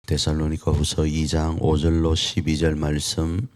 데살로니가후서 2장 5절로 12절 말씀.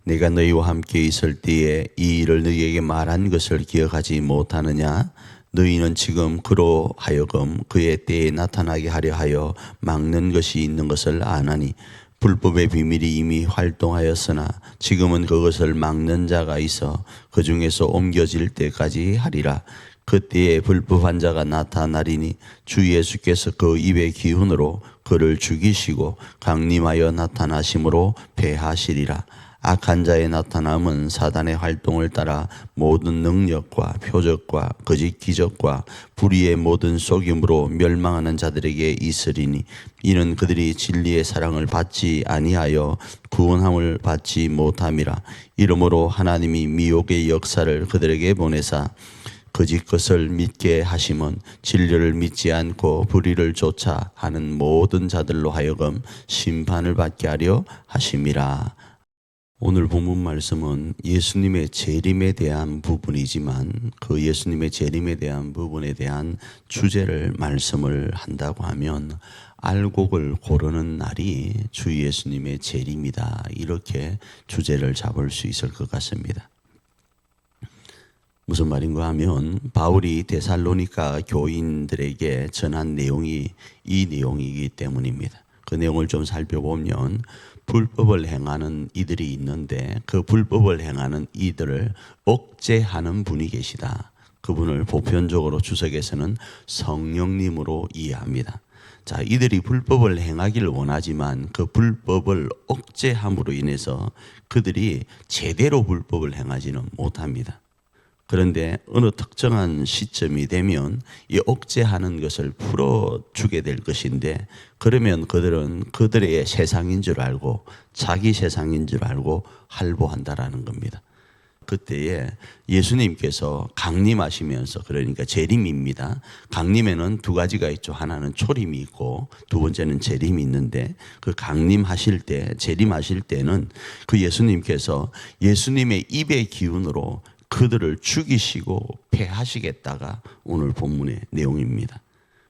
내가 너희와 함께 있을 때에 이 일을 너희에게 말한 것을 기억하지 못하느냐? 너희는 지금 그로 하여금 그의 때에 나타나게 하려 하여 막는 것이 있는 것을 아나니 불법의 비밀이 이미 활동하였으나 지금은 그것을 막는 자가 있어 그 중에서 옮겨질 때까지 하리라. 그때에 불법한 자가 나타나리니 주 예수께서 그 입의 기운으로 그를 죽이시고 강림하여 나타나심으로 패하시리라. 악한 자의 나타남은 사단의 활동을 따라 모든 능력과 표적과 거짓 기적과 불의의 모든 속임으로 멸망하는 자들에게 있으리니 이는 그들이 진리의 사랑을 받지 아니하여 구원함을 받지 못함이라. 이러므로 하나님이 미혹의 역사를 그들에게 보내사 거짓 것을 믿게 하심은 진리를 믿지 않고 불의를 쫓아 하는 모든 자들로 하여금 심판을 받게 하려 하심이라. 오늘 본문 말씀은 예수님의 재림에 대한 부분이지만 그 예수님의 재림에 대한 부분에 대한 주제를 말씀을 한다고 하면 알곡을 고르는 날이 주 예수님의 재림이다. 이렇게 주제를 잡을 수 있을 것 같습니다. 무슨 말인가 하면 바울이 데살로니가 교인들에게 전한 내용이 이 내용이기 때문입니다. 그 내용을 좀 살펴보면 불법을 행하는 이들이 있는데 그 불법을 행하는 이들을 억제하는 분이 계시다. 그분을 보편적으로 주석에서는 성령님으로 이해합니다. 자, 이들이 불법을 행하기를 원하지만 그 불법을 억제함으로 인해서 그들이 제대로 불법을 행하지는 못합니다. 그런데 어느 특정한 시점이 되면 이 억제하는 것을 풀어주게 될 것인데 그러면 그들은 그들의 세상인 줄 알고 자기 세상인 줄 알고 할보한다라는 겁니다. 그때에 예수님께서 강림하시면서 그러니까 재림입니다. 강림에는 두 가지가 있죠. 하나는 초림이 있고 두 번째는 재림이 있는데 그 강림하실 때 재림하실 때는 그 예수님께서 예수님의 입의 기운으로 그들을 죽이시고 패하시겠다가 오늘 본문의 내용입니다.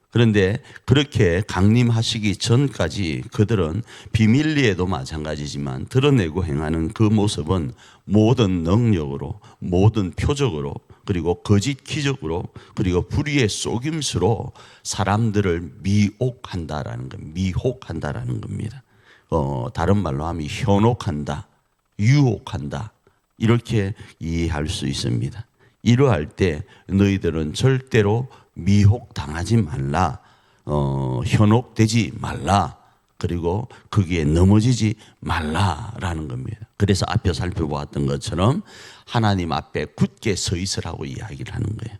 그런데 그렇게 강림하시기 전까지 그들은 비밀리에도 마찬가지지만 드러내고 행하는 그 모습은 모든 능력으로 모든 표적으로 그리고 거짓 기적으로 그리고 불의의 속임수로 사람들을 미혹한다라는 겁니다. 미혹한다라는 겁니다. 다른 말로 하면 현혹한다, 유혹한다. 이렇게 이해할 수 있습니다. 이러할 때 너희들은 절대로 미혹당하지 말라, 현혹되지 말라, 그리고 거기에 넘어지지 말라라는 겁니다. 그래서 앞에 살펴보았던 것처럼 하나님 앞에 굳게 서 있으라고 이야기를 하는 거예요.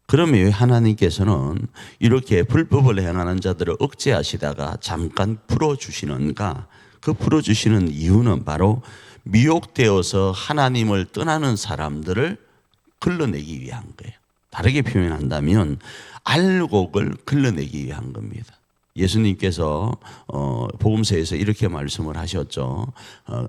그러면 하나님께서는 이렇게 불법을 행하는 자들을 억제하시다가 잠깐 풀어주시는가? 그 풀어주시는 이유는 바로 미혹되어서 하나님을 떠나는 사람들을 걸러내기 위한 거예요. 다르게 표현한다면 알곡을 걸러내기 위한 겁니다. 예수님께서 복음서에서 이렇게 말씀을 하셨죠.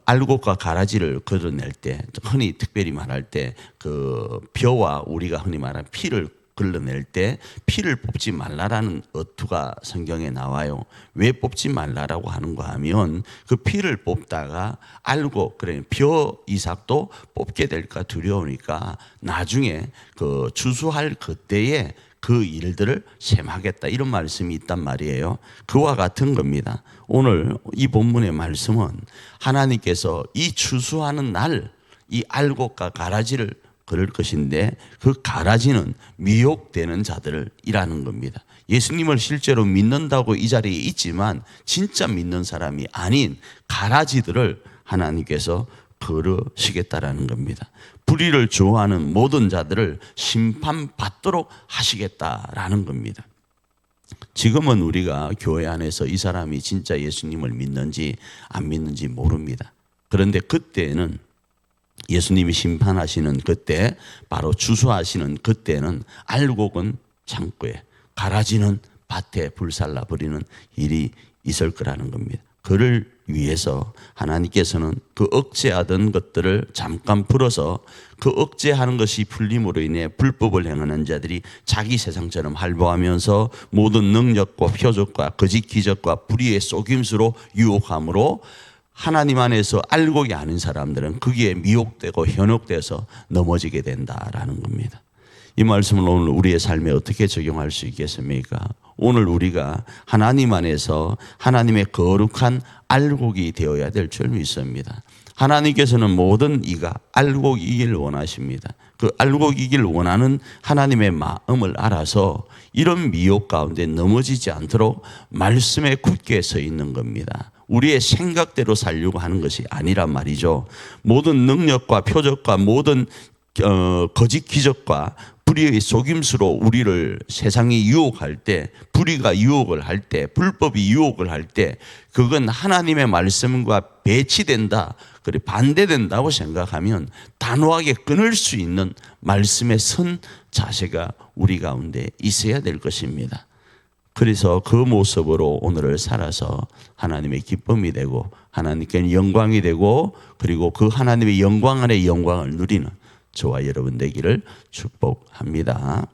알곡과 가라지를 걸러낼 때, 흔히 특별히 말할 때 그 벼와 우리가 흔히 말하는 피를 걸러낼 때 피를 뽑지 말라라는 어투가 성경에 나와요. 왜 뽑지 말라라고 하는가 하면 그 피를 뽑다가 알고 그래 벼 이삭도 뽑게 될까 두려우니까 나중에 그 추수할 그때에 그 일들을 셈하겠다 이런 말씀이 있단 말이에요. 그와 같은 겁니다. 오늘 이 본문의 말씀은 하나님께서 이 추수하는 날 이 알곡과 가라지를 그럴 것인데 그 가라지는 미혹되는 자들이라는 겁니다. 예수님을 실제로 믿는다고 이 자리에 있지만 진짜 믿는 사람이 아닌 가라지들을 하나님께서 거르시겠다라는 겁니다. 불의를 좋아하는 모든 자들을 심판받도록 하시겠다라는 겁니다. 지금은 우리가 교회 안에서 이 사람이 진짜 예수님을 믿는지 안 믿는지 모릅니다. 그런데 그때는 예수님이 심판하시는 그때 바로 추수하시는 그때는 알곡은 창고에 가라지는 밭에 불살라 버리는 일이 있을 거라는 겁니다. 그를 위해서 하나님께서는 그 억제하던 것들을 잠깐 풀어서 그 억제하는 것이 풀림으로 인해 불법을 행하는 자들이 자기 세상처럼 활보하면서 모든 능력과 표적과 거짓 기적과 불의의 속임수로 유혹함으로 하나님 안에서 알고 아는 사람들은 거기에 미혹되고 현혹돼서 넘어지게 된다라는 겁니다. 이 말씀을 오늘 우리의 삶에 어떻게 적용할 수 있겠습니까? 오늘 우리가 하나님 안에서 하나님의 거룩한 알곡이 되어야 될 줄 믿습니다. 하나님께서는 모든 이가 알곡이길 원하십니다. 그 알곡이길 원하는 하나님의 마음을 알아서 이런 미혹 가운데 넘어지지 않도록 말씀에 굳게 서 있는 겁니다. 우리의 생각대로 살려고 하는 것이 아니란 말이죠. 모든 능력과 표적과 모든 거짓 기적과 불의의 속임수로 우리를 세상이 유혹할 때, 불의가 유혹을 할 때, 불법이 유혹을 할 때 그건 하나님의 말씀과 배치된다, 그래 반대된다고 생각하면 단호하게 끊을 수 있는 말씀의 선 자세가 우리 가운데 있어야 될 것입니다. 그래서 그 모습으로 오늘을 살아서 하나님의 기쁨이 되고 하나님께 영광이 되고 그리고 그 하나님의 영광 안에 영광을 누리는 저와 여러분 되기를 축복합니다.